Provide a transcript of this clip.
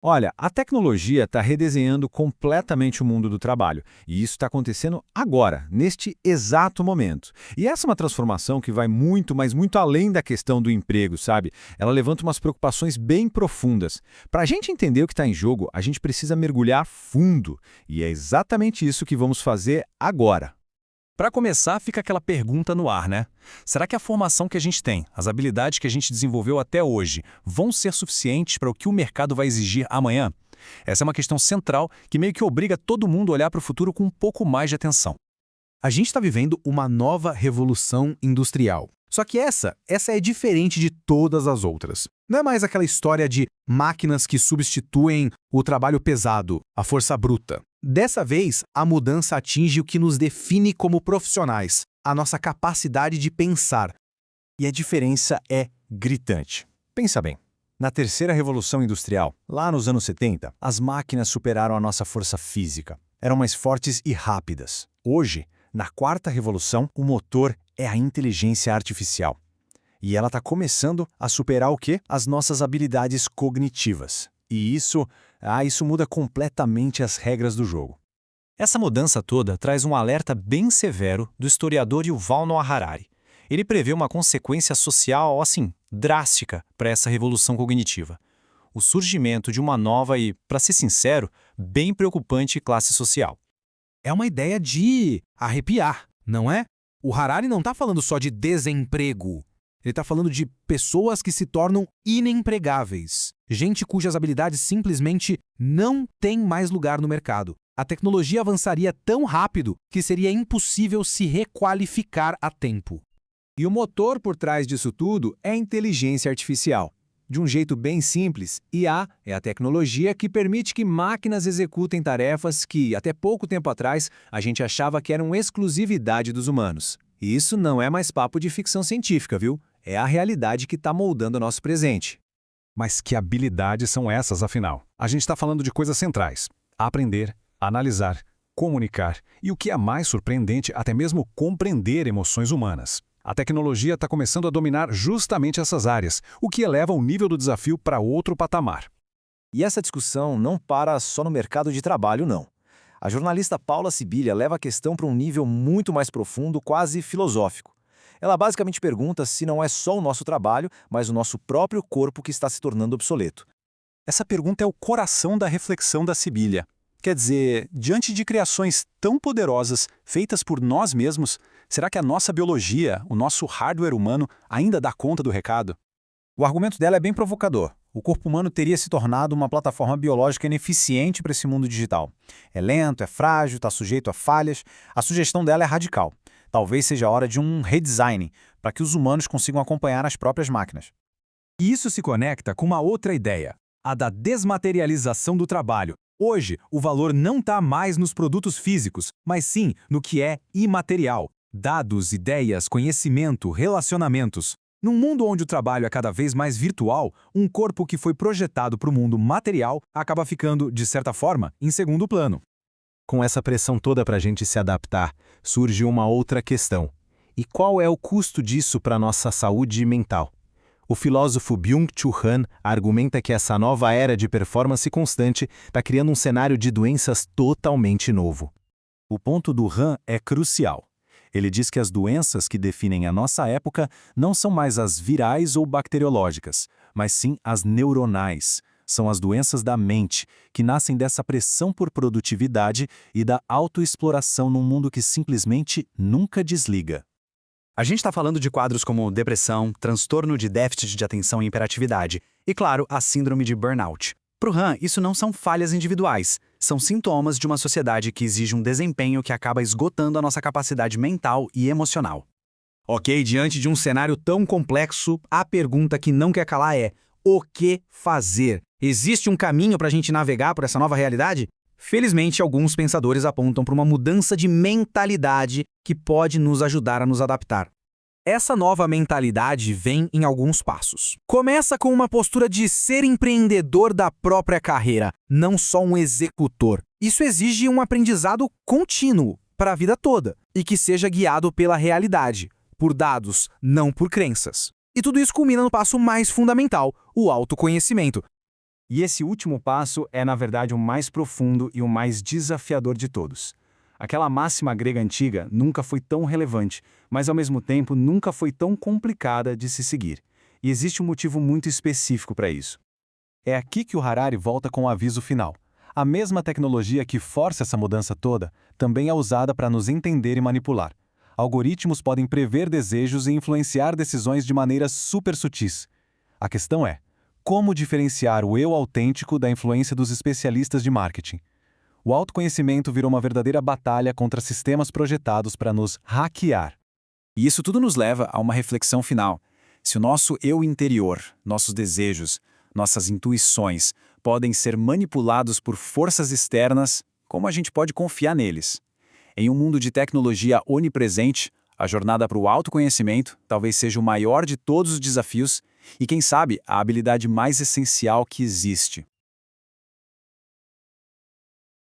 Olha, a tecnologia está redesenhando completamente o mundo do trabalho, e isso está acontecendo agora, neste exato momento. E essa é uma transformação que vai muito, mas muito além da questão do emprego, sabe? Ela levanta umas preocupações bem profundas. Para a gente entender o que está em jogo, a gente precisa mergulhar fundo, e é exatamente isso que vamos fazer agora. Para começar, fica aquela pergunta no ar, né? Será que a formação que a gente tem, as habilidades que a gente desenvolveu até hoje, vão ser suficientes para o que o mercado vai exigir amanhã? Essa é uma questão central que meio que obriga todo mundo a olhar para o futuro com um pouco mais de atenção. A gente está vivendo uma nova revolução industrial. Só que essa é diferente de todas as outras. Não é mais aquela história de máquinas que substituem o trabalho pesado, a força bruta. Dessa vez, a mudança atinge o que nos define como profissionais, a nossa capacidade de pensar. E a diferença é gritante. Pensa bem. Na terceira revolução industrial, lá nos anos 70, as máquinas superaram a nossa força física. Eram mais fortes e rápidas. Hoje, na quarta revolução, o motor é a inteligência artificial. E ela está começando a superar o quê? As nossas habilidades cognitivas. E isso muda completamente as regras do jogo. Essa mudança toda traz um alerta bem severo do historiador Yuval Noah Harari. Ele prevê uma consequência social, assim, drástica para essa revolução cognitiva. O surgimento de uma nova e, para ser sincero, bem preocupante classe social. É uma ideia de arrepiar, não é? O Harari não está falando só de desemprego. Ele está falando de pessoas que se tornam inempregáveis. Gente cujas habilidades simplesmente não têm mais lugar no mercado. A tecnologia avançaria tão rápido que seria impossível se requalificar a tempo. E o motor por trás disso tudo é a inteligência artificial. De um jeito bem simples, IA é a tecnologia que permite que máquinas executem tarefas que, até pouco tempo atrás, a gente achava que eram exclusividade dos humanos. E isso não é mais papo de ficção científica, viu? É a realidade que está moldando o nosso presente. Mas que habilidades são essas, afinal? A gente está falando de coisas centrais. Aprender, analisar, comunicar e, o que é mais surpreendente, até mesmo compreender emoções humanas. A tecnologia está começando a dominar justamente essas áreas, o que eleva o nível do desafio para outro patamar. E essa discussão não para só no mercado de trabalho, não. A jornalista Paula Sibilia leva a questão para um nível muito mais profundo, quase filosófico. Ela basicamente pergunta se não é só o nosso trabalho, mas o nosso próprio corpo que está se tornando obsoleto. Essa pergunta é o coração da reflexão da Sibilia. Quer dizer, diante de criações tão poderosas, feitas por nós mesmos, será que a nossa biologia, o nosso hardware humano, ainda dá conta do recado? O argumento dela é bem provocador. O corpo humano teria se tornado uma plataforma biológica ineficiente para esse mundo digital. É lento, é frágil, está sujeito a falhas. A sugestão dela é radical. Talvez seja a hora de um redesign, para que os humanos consigam acompanhar as próprias máquinas. E isso se conecta com uma outra ideia, a da desmaterialização do trabalho. Hoje, o valor não está mais nos produtos físicos, mas sim no que é imaterial. Dados, ideias, conhecimento, relacionamentos. Num mundo onde o trabalho é cada vez mais virtual, um corpo que foi projetado para o mundo material acaba ficando, de certa forma, em segundo plano. Com essa pressão toda para a gente se adaptar, surge uma outra questão. E qual é o custo disso para a nossa saúde mental? O filósofo Byung-Chul Han argumenta que essa nova era de performance constante está criando um cenário de doenças totalmente novo. O ponto do Han é crucial. Ele diz que as doenças que definem a nossa época não são mais as virais ou bacteriológicas, mas sim as neuronais. São as doenças da mente, que nascem dessa pressão por produtividade e da autoexploração num mundo que simplesmente nunca desliga. A gente está falando de quadros como depressão, transtorno de déficit de atenção e hiperatividade e, claro, a síndrome de burnout. Para o Han, isso não são falhas individuais, são sintomas de uma sociedade que exige um desempenho que acaba esgotando a nossa capacidade mental e emocional. Ok, diante de um cenário tão complexo, a pergunta que não quer calar é: o que fazer? Existe um caminho para a gente navegar por essa nova realidade? Felizmente, alguns pensadores apontam para uma mudança de mentalidade que pode nos ajudar a nos adaptar. Essa nova mentalidade vem em alguns passos. Começa com uma postura de ser empreendedor da própria carreira, não só um executor. Isso exige um aprendizado contínuo para a vida toda e que seja guiado pela realidade, por dados, não por crenças. E tudo isso culmina no passo mais fundamental, o autoconhecimento. E esse último passo é, na verdade, o mais profundo e o mais desafiador de todos. Aquela máxima grega antiga nunca foi tão relevante, mas ao mesmo tempo nunca foi tão complicada de se seguir. E existe um motivo muito específico para isso. É aqui que o Harari volta com o aviso final. A mesma tecnologia que força essa mudança toda também é usada para nos entender e manipular. Algoritmos podem prever desejos e influenciar decisões de maneiras super sutis. A questão é, como diferenciar o eu autêntico da influência dos especialistas de marketing? O autoconhecimento virou uma verdadeira batalha contra sistemas projetados para nos hackear. E isso tudo nos leva a uma reflexão final. Se o nosso eu interior, nossos desejos, nossas intuições podem ser manipulados por forças externas, como a gente pode confiar neles? Em um mundo de tecnologia onipresente, a jornada para o autoconhecimento talvez seja o maior de todos os desafios e, quem sabe, a habilidade mais essencial que existe.